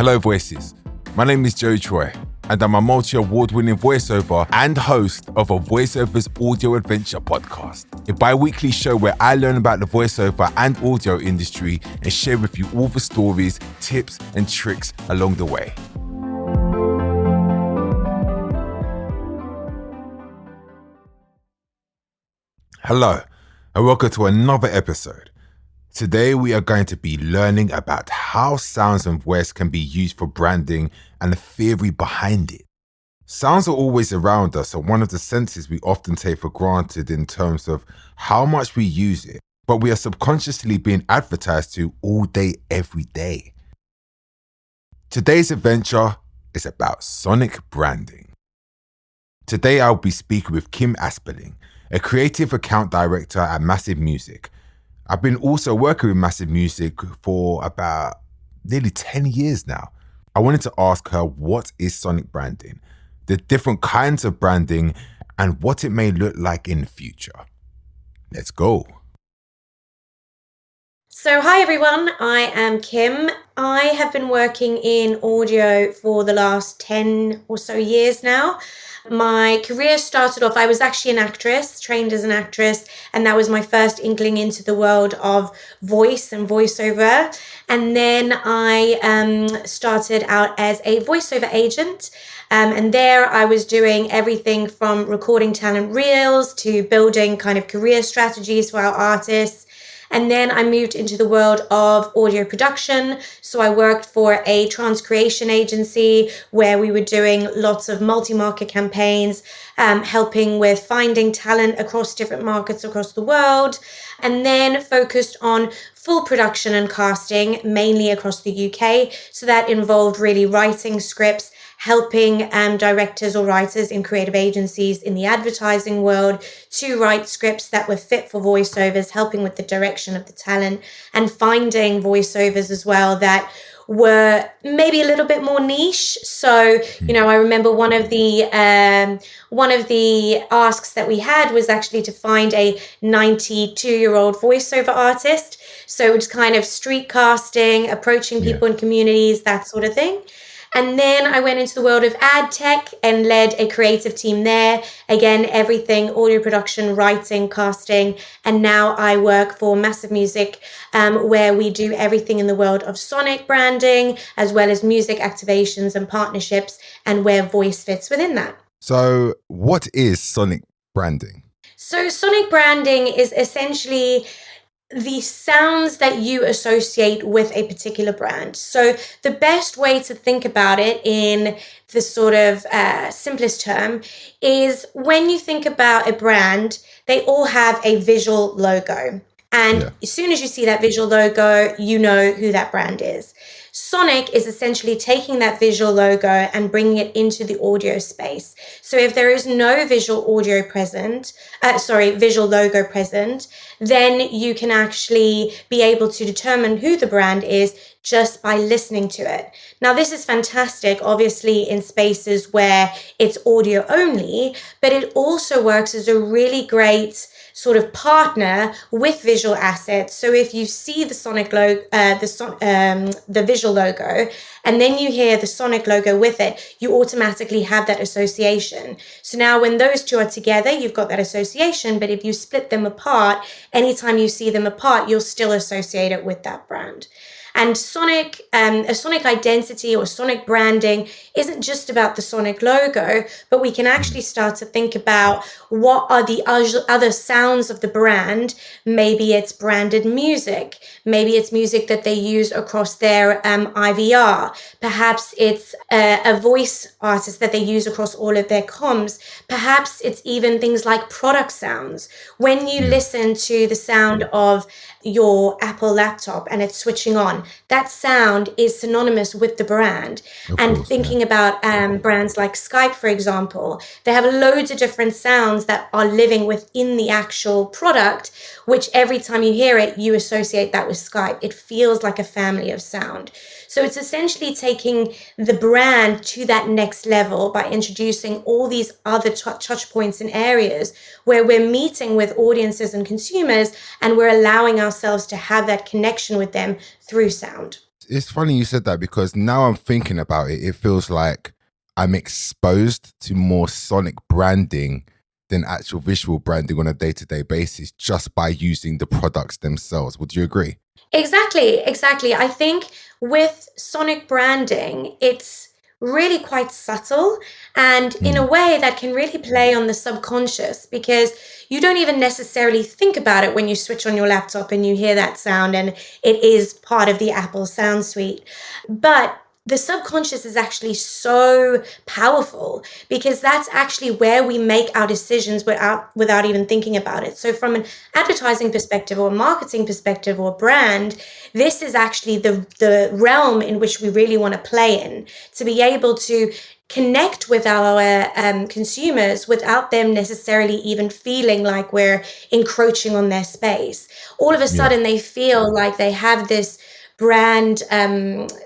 Hello Voices, my name is Joe Troy and I'm a multi-award-winning voiceover and host of a VOICEOVER'S audio adventure podcast, a bi-weekly show where I learn about the voiceover and audio industry and share with you all the stories, tips and tricks along the way. Hello and welcome to another episode. Today we are going to be learning about how sounds and voice can be used for branding and the theory behind it. Sounds are always around us and one of the senses we often take for granted in terms of how much we use it, but we are subconsciously being advertised to all day, every day. Today's adventure is about sonic branding. Today I'll be speaking with Kim Aspeling, a creative account director at Massive Music. I've been also working with Massive Music for about nearly 10 years now. I wanted to ask her what is sonic branding, the different kinds of branding, and what it may look like in the future. Let's go. So hi everyone, I am Kim. I have been working in audio for the last 10 or so years now. My career started off, I was actually an actress, trained as an actress, and that was my first inkling into the world of voice and voiceover. And then I started out as a voiceover agent. And there I was doing everything from recording talent reels to building kind of career strategies for our artists. And then I moved into the world of audio production. So I worked for a trans creation agency where we were doing lots of multi-market campaigns, helping with finding talent across different markets across the world, and then focused on full production and casting, mainly across the UK. So that involved really writing scripts, helping directors or writers in creative agencies in the advertising world to write scripts that were fit for voiceovers, helping with the direction of the talent and finding voiceovers as well that were maybe a little bit more niche. So, I remember one of the asks that we had was actually to find a 92-year-old voiceover artist. So it's kind of street casting, approaching people in communities, that sort of thing. And then I went into the world of ad tech and led a creative team there. Again, everything, audio production, writing, casting. And now I work for Massive Music, where we do everything in the world of sonic branding, as well as music activations and partnerships, and where voice fits within that. So what is sonic branding? So sonic branding is essentially the sounds that you associate with a particular brand. So the best way to think about it in the sort of simplest term is when you think about a brand, they all have a visual logo. And as soon as you see that visual logo, you know who that brand is. Sonic is essentially taking that visual logo and bringing it into the audio space. So if there is no visual logo present, then you can actually be able to determine who the brand is just by listening to it. Now, this is fantastic, obviously, in spaces where it's audio only, but it also works as a really great sort of partner with visual assets. So if you see the sonic logo, the visual logo, and then you hear the sonic logo with it, you automatically have that association. So now when those two are together, you've got that association, but if you split them apart, anytime you see them apart, you'll still associate it with that brand. And a sonic identity or sonic branding isn't just about the sonic logo, but we can actually start to think about what are the other sounds of the brand. Maybe it's branded music. Maybe it's music that they use across their IVR. Perhaps it's a voice artist that they use across all of their comms. Perhaps it's even things like product sounds. When you listen to the sound of your Apple laptop and it's switching on, that sound is synonymous with the brand. Thinking about brands like Skype, for example, they have loads of different sounds that are living within the actual product, which every time you hear it, you associate that with Skype. It feels like a family of sound. So it's essentially taking the brand to that next level by introducing all these other touch points and areas where we're meeting with audiences and consumers, and we're allowing ourselves to have that connection with them through sound. It's funny you said that because now I'm thinking about it, it feels like I'm exposed to more sonic branding than actual visual branding on a day-to-day basis just by using the products themselves. Would you agree? Exactly. I think with sonic branding, it's really quite subtle and in a Mm, way that can really play on the subconscious because you don't even necessarily think about it when you switch on your laptop and you hear that sound and it is part of the Apple sound suite. But the subconscious is actually so powerful because that's actually where we make our decisions without even thinking about it. So from an advertising perspective or a marketing perspective or brand, this is actually the realm in which we really want to play in to be able to connect with our consumers without them necessarily even feeling like we're encroaching on their space. All of a yeah. sudden, they feel like they have this brand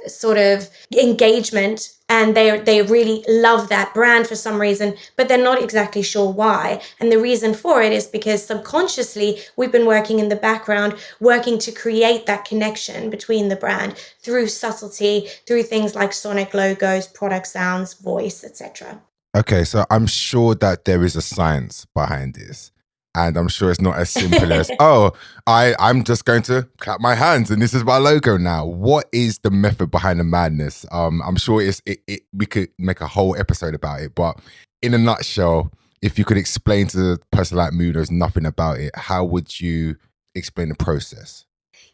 sort of engagement and they really love that brand for some reason, but they're not exactly sure why. And the reason for it is because subconsciously we've been working in the background, working to create that connection between the brand through subtlety, through things like sonic logos, product sounds, voice, etc. Okay, so I'm sure that there is a science behind this. And I'm sure it's not as simple as, oh, I'm just going to clap my hands and this is my logo now. What is the method behind the madness? I'm sure we could make a whole episode about it, but in a nutshell, if you could explain to the person like me who knows nothing about it, how would you explain the process?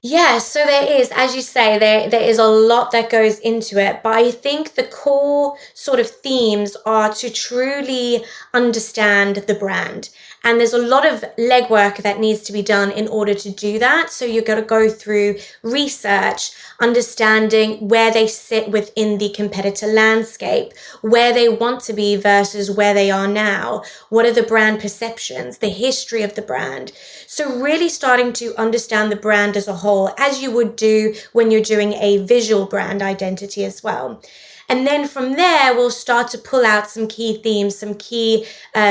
Yeah, so there is, as you say, there is a lot that goes into it, but I think the core sort of themes are to truly understand the brand. And there's a lot of legwork that needs to be done in order to do that. So you've got to go through research, understanding where they sit within the competitor landscape, where they want to be versus where they are now. What are the brand perceptions, the history of the brand? So really starting to understand the brand as a whole, as you would do when you're doing a visual brand identity as well. And then from there, we'll start to pull out some key themes, some key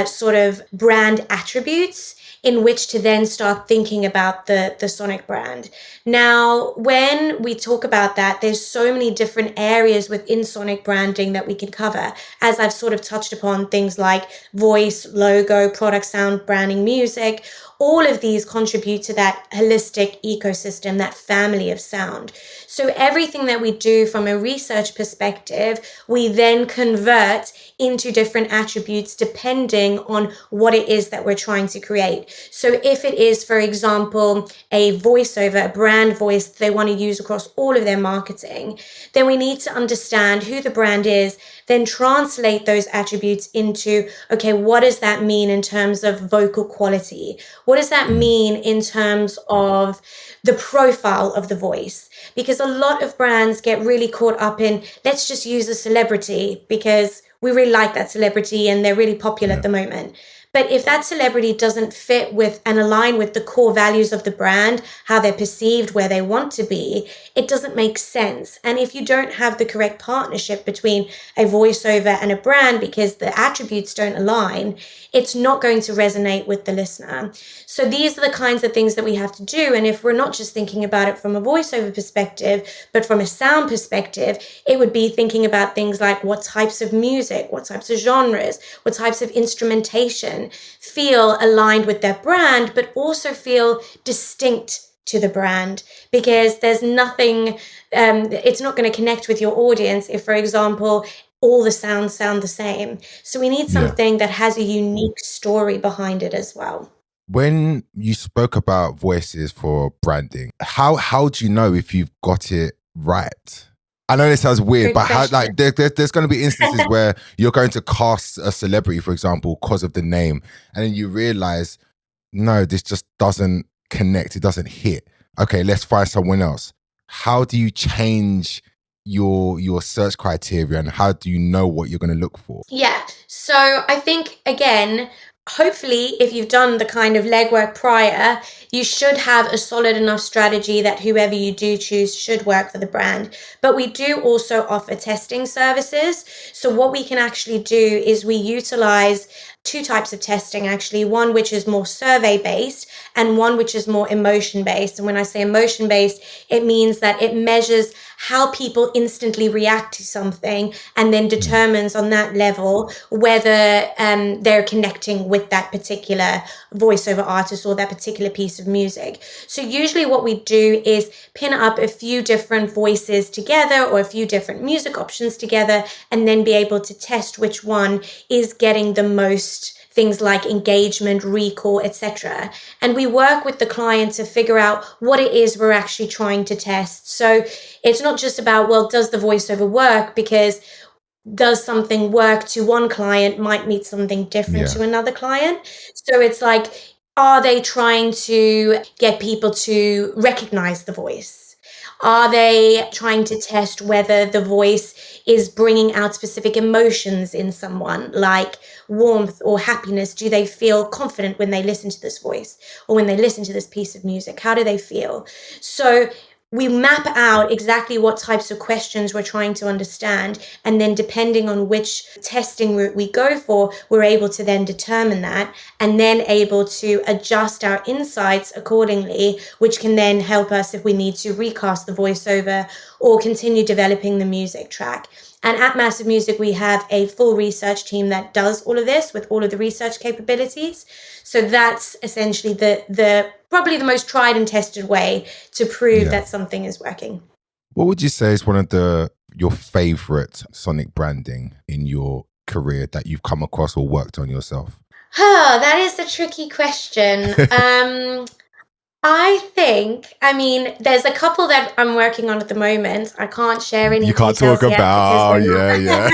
sort of brand attributes in which to then start thinking about the sonic brand. Now, when we talk about that, there's so many different areas within sonic branding that we can cover. As I've sort of touched upon, things like voice, logo, product sound, branding, music, all of these contribute to that holistic ecosystem, that family of sound. So everything that we do from a research perspective, we then convert into different attributes depending on what it is that we're trying to create. So if it is, for example, a voiceover, a brand voice that they want to use across all of their marketing, then we need to understand who the brand is, then translate those attributes into, okay, what does that mean in terms of vocal quality? What does that Mm, mean in terms of the profile of the voice? Because a lot of brands get really caught up in, let's just use a celebrity because we really like that celebrity and they're really popular at yeah. the moment. But if that celebrity doesn't fit with and align with the core values of the brand, how they're perceived, where they want to be, it doesn't make sense. And if you don't have the correct partnership between a voiceover and a brand because the attributes don't align, it's not going to resonate with the listener. So these are the kinds of things that we have to do. And if we're not just thinking about it from a voiceover perspective, but from a sound perspective, it would be thinking about things like what types of music, what types of genres, what types of instrumentation feel aligned with their brand, but also feel distinct to the brand because there's nothing, it's not going to connect with your audience if, for example, all the sounds sound the same. So we need Yeah. something that has a unique story behind it as well. When you spoke about voices for branding, how do you know if you've got it right? I know this sounds weird, Good but how question. like there's going to be instances where you're going to cast a celebrity, for example, because of the name, and then you realize, no, this just doesn't connect. It doesn't hit. Okay, let's find someone else. How do you change your search criteria, and how do you know what you're going to look for? Yeah. So I think, again, hopefully, if you've done the kind of legwork prior, you should have a solid enough strategy that whoever you do choose should work for the brand. But we do also offer testing services. So what we can actually do is we utilize two types of testing, actually, one which is more survey based and one which is more emotion based. And when I say emotion based, it means that it measures how people instantly react to something, and then determines on that level whether they're connecting with that particular voiceover artist or that particular piece of music. So usually what we do is pin up a few different voices together or a few different music options together, and then be able to test which one is getting the most things like engagement, recall, etc. And we work with the client to figure out what it is we're actually trying to test. So it's not just about, well, does the voiceover work? Because does something work to one client might mean something different Yeah. to another client. So it's like, are they trying to get people to recognize the voice? Are they trying to test whether the voice is bringing out specific emotions in someone, like warmth or happiness? Do they feel confident when they listen to this voice or when they listen to this piece of music? How do they feel? So we map out exactly what types of questions we're trying to understand. And then depending on which testing route we go for, we're able to then determine that and then able to adjust our insights accordingly, which can then help us if we need to recast the voiceover or continue developing the music track. And at Massive Music, we have a full research team that does all of this with all of the research capabilities. So that's essentially the probably the most tried and tested way to prove that something is working. What would you say is one of your favorite sonic branding in your career that you've come across or worked on yourself? That is a tricky question. I mean, there's a couple that I'm working on at the moment. I can't share any You can't details talk yet because about,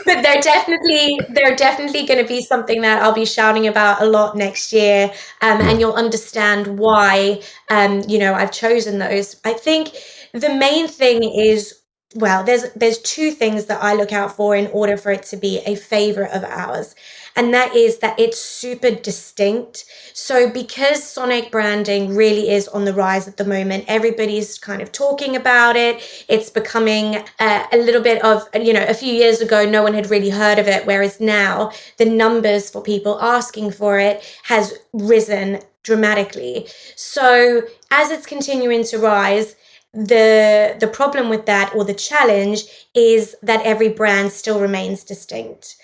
they're but they're definitely going to be something that I'll be shouting about a lot next year, and you'll understand why I've chosen those. I think the main thing is, well, there's two things that I look out for in order for it to be a favorite of ours, and that is that it's super distinct. So because sonic branding really is on the rise at the moment, everybody's kind of talking about it. It's becoming a little bit of, a few years ago, no one had really heard of it, whereas now the numbers for people asking for it has risen dramatically. So as it's continuing to rise, the problem with that, or the challenge, is that every brand still remains distinct.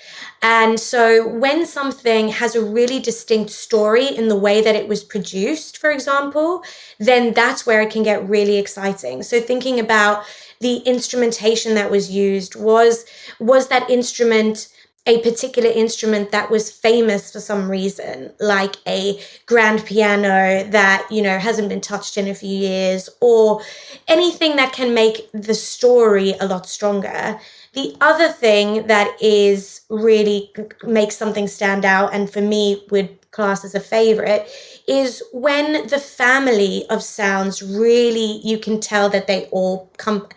And so when something has a really distinct story in the way that it was produced, for example, then that's where it can get really exciting. So thinking about the instrumentation that was used, was that instrument a particular instrument that was famous for some reason, like a grand piano that, hasn't been touched in a few years, or anything that can make the story a lot stronger. The other thing that is really makes something stand out, and for me would class as a favorite, is when the family of sounds really, you can tell that they all come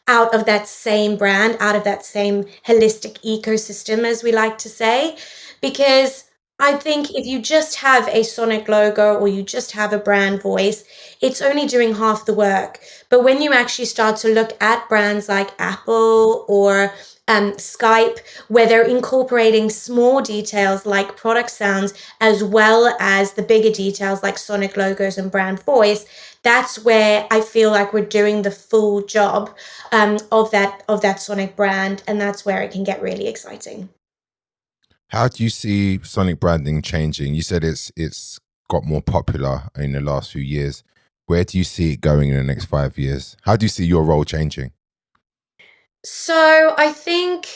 out of that same brand, out of that same holistic ecosystem, as we like to say. Because I think if you just have a sonic logo or you just have a brand voice, it's only doing half the work. But when you actually start to look at brands like Apple or Skype, where they're incorporating small details like product sounds, as well as the bigger details like sonic logos and brand voice, that's where I feel like we're doing the full job of that sonic brand, and that's where it can get really exciting. How do you see sonic branding changing? You said it's got more popular in the last few years. Where do you see it going in the next 5 years? How do you see your role changing? So I think,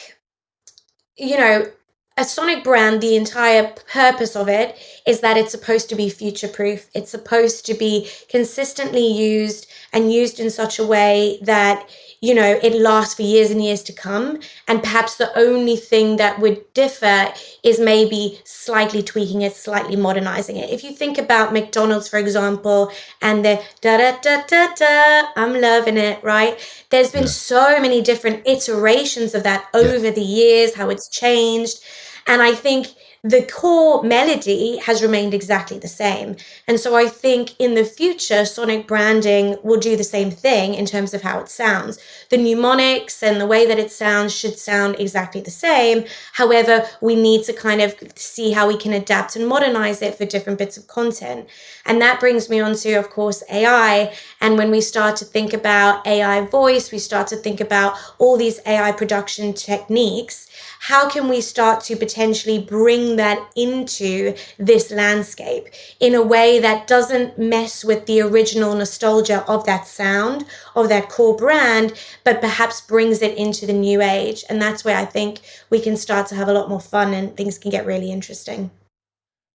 a sonic brand, the entire purpose of it is that it's supposed to be future proof. It's supposed to be consistently used and used in such a way that, it lasts for years and years to come. And perhaps the only thing that would differ is maybe slightly tweaking it, slightly modernizing it. If you think about McDonald's, for example, and the da da da da da, I'm loving it, right? There's been so many different iterations of that over the years, how it's changed. And I think the core melody has remained exactly the same. And so I think in the future, sonic branding will do the same thing in terms of how it sounds. The mnemonics and the way that it sounds should sound exactly the same. However, we need to kind of see how we can adapt and modernize it for different bits of content. And that brings me on to, of course, AI. And when we start to think about AI voice, we start to think about all these AI production techniques. How can we start to potentially bring that into this landscape in a way that doesn't mess with the original nostalgia of that sound, of that core brand, but perhaps brings it into the new age? And that's where I think we can start to have a lot more fun and things can get really interesting.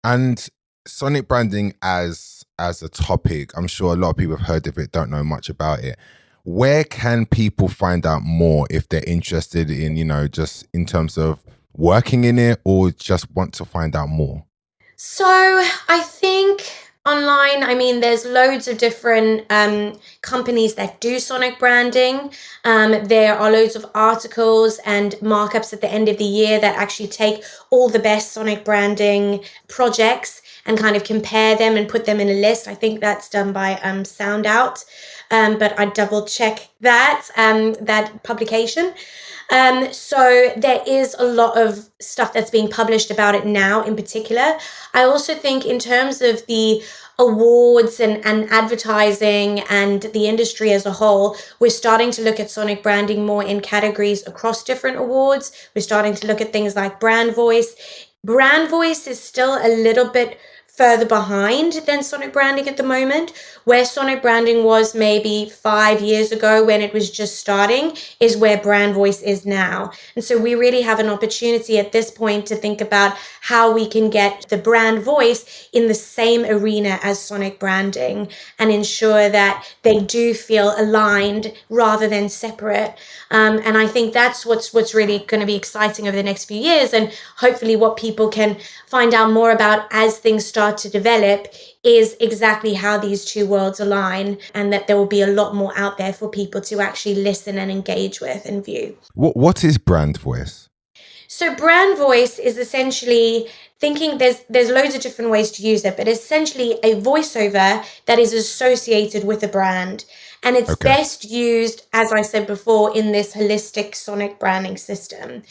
And sonic branding as a topic, I'm sure a lot of people have heard of it, don't know much about it. Where can people find out more if they're interested in, just in terms of working in it or just want to find out more? So I think online, I mean, there's loads of different companies that do sonic branding. There are loads of articles and markups at the end of the year that actually take all the best sonic branding projects and kind of compare them and put them in a list. I think that's done by SoundOut, but I double check that publication. So there is a lot of stuff that's being published about it now in particular. I also think in terms of the awards and advertising and the industry as a whole, we're starting to look at sonic branding more in categories across different awards. We're starting to look at things like brand voice. Brand voice is still a little bit further behind than sonic branding at the moment. Where sonic branding was maybe 5 years ago when it was just starting is where brand voice is now. And so we really have an opportunity at this point to think about how we can get the brand voice in the same arena as sonic branding and ensure that they do feel aligned rather than separate. And I think that's what's really going to be exciting over the next few years, and hopefully what people can find out more about as things start to develop is exactly how these two worlds align, and that there will be a lot more out there for people to actually listen and engage with and view. What is brand voice? So brand voice is essentially thinking there's loads of different ways to use it, but essentially a voiceover that is associated with a brand. And it's best used, as I said before, in this holistic sonic branding system.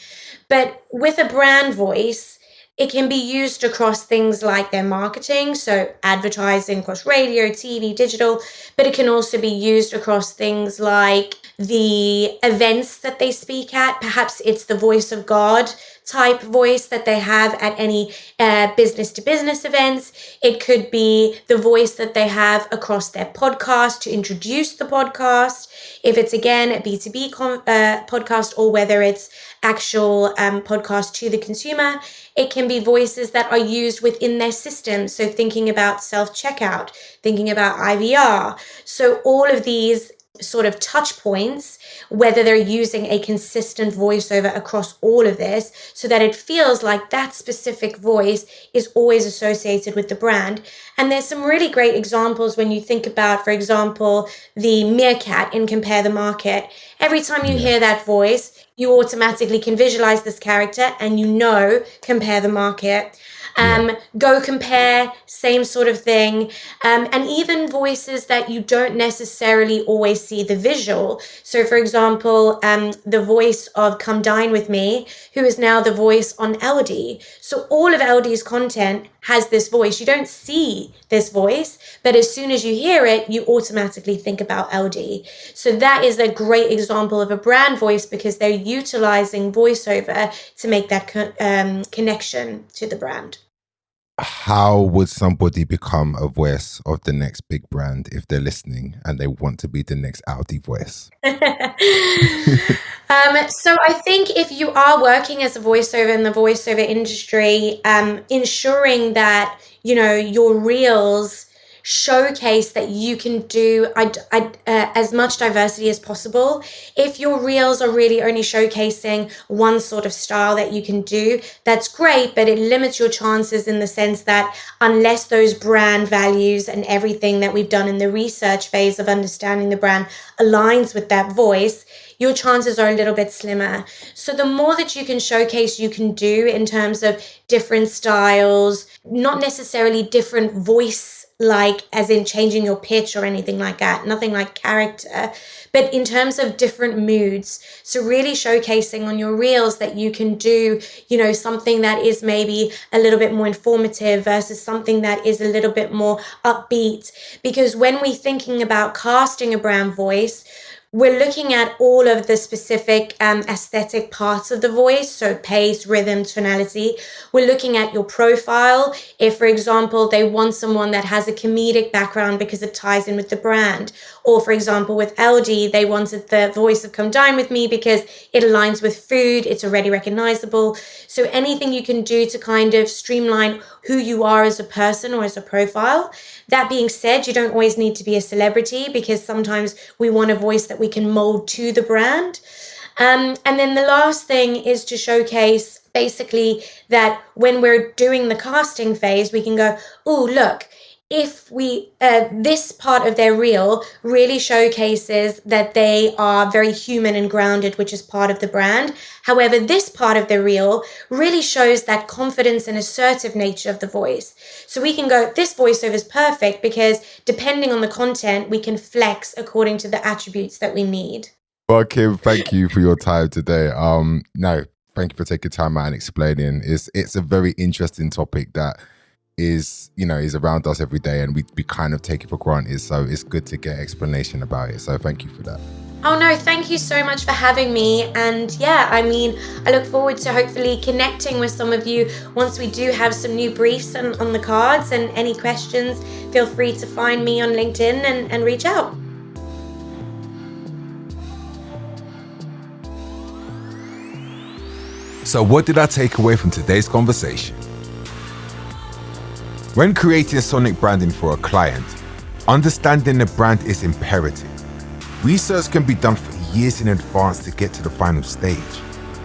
But with a brand voice, it can be used across things like their marketing, so advertising across radio, TV, digital, but it can also be used across things like the events that they speak at. Perhaps it's the voice of God type voice that they have at any business to business events. It could be the voice that they have across their podcast to introduce the podcast. If it's again a B2B podcast, or whether it's actual podcast to the consumer, it can be voices that are used within their system. So thinking about self-checkout, thinking about IVR. So all of these sort of touch points, whether they're using a consistent voiceover across all of this so that it feels like that specific voice is always associated with the brand. And there's some really great examples when you think about, for example, the meerkat in Compare the Market. Every time you hear that voice, you automatically can visualize this character and Compare the Market. Go Compare, same sort of thing. And even voices that you don't necessarily always see the visual. So for example, the voice of Come Dine With Me, who is now the voice on LD. So all of LD's content has this voice. You don't see this voice, but as soon as you hear it, you automatically think about LD. So that is a great example of a brand voice because they're utilizing voiceover to make that connection to the brand. How would somebody become a voice of the next big brand if they're listening and they want to be the next Audi voice? So I think if you are working as a voiceover in the voiceover industry, ensuring that, your reels showcase that you can do as much diversity as possible. If your reels are really only showcasing one sort of style that you can do, that's great, but it limits your chances in the sense that unless those brand values and everything that we've done in the research phase of understanding the brand aligns with that voice, your chances are a little bit slimmer. So the more that you can showcase you can do in terms of different styles, not necessarily different voice, like as in changing your pitch or anything like that, nothing like character, but in terms of different moods. So really showcasing on your reels that you can do, something that is maybe a little bit more informative versus something that is a little bit more upbeat. Because when we're thinking about casting a brand voice, we're looking at all of the specific aesthetic parts of the voice, so pace, rhythm, tonality. We're looking at your profile. If, for example, they want someone that has a comedic background because it ties in with the brand. Or, for example, with LD, they wanted the voice of Come Dine With Me because it aligns with food. It's already recognizable. So anything you can do to kind of streamline who you are as a person or as a profile. That being said, you don't always need to be a celebrity because sometimes we want a voice that we can mold to the brand. And then the last thing is to showcase basically that when we're doing the casting phase, we can go, oh, look, if we this part of their reel really showcases that they are very human and grounded, which is part of the brand. However, this part of the reel really shows that confidence and assertive nature of the voice. So we can go, this voiceover is perfect because depending on the content, we can flex according to the attributes that we need. Well, Kim, thank you for your time today. No, thank you for taking time out and explaining. It's a very interesting topic that is around us every day, and we kind of take it for granted. So it's good to get explanation about it. So thank you for that. Oh no, thank you so much for having me. And yeah, I look forward to hopefully connecting with some of you once we do have some new briefs on the cards. And any questions, feel free to find me on LinkedIn and reach out. So what did I take away from today's conversation? When creating sonic branding for a client, understanding the brand is imperative. Research can be done for years in advance to get to the final stage.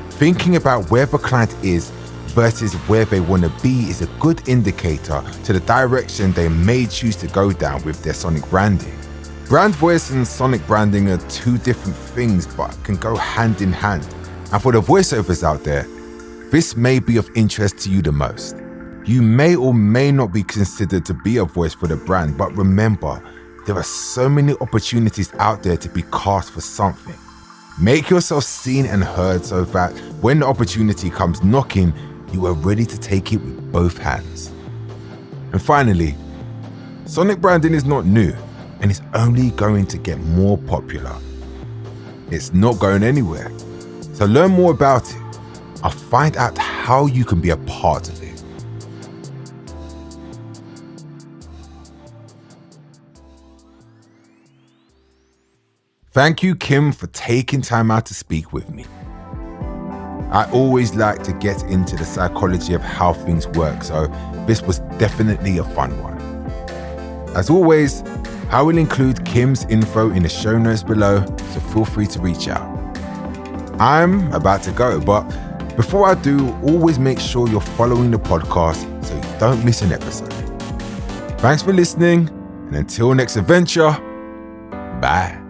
Thinking about where the client is versus where they want to be is a good indicator to the direction they may choose to go down with their sonic branding. Brand voice and sonic branding are two different things but can go hand in hand. And for the voiceovers out there, this may be of interest to you the most. You may or may not be considered to be a voice for the brand, but remember, there are so many opportunities out there to be cast for something. Make yourself seen and heard so that when the opportunity comes knocking, you are ready to take it with both hands. And finally, sonic branding is not new and it's only going to get more popular. It's not going anywhere. So learn more about it. I'll find out how you can be a part of it. Thank you, Kim, for taking time out to speak with me. I always like to get into the psychology of how things work, so this was definitely a fun one. As always, I will include Kim's info in the show notes below, so feel free to reach out. I'm about to go, but before I do, always make sure you're following the podcast so you don't miss an episode. Thanks for listening, and until next adventure, bye.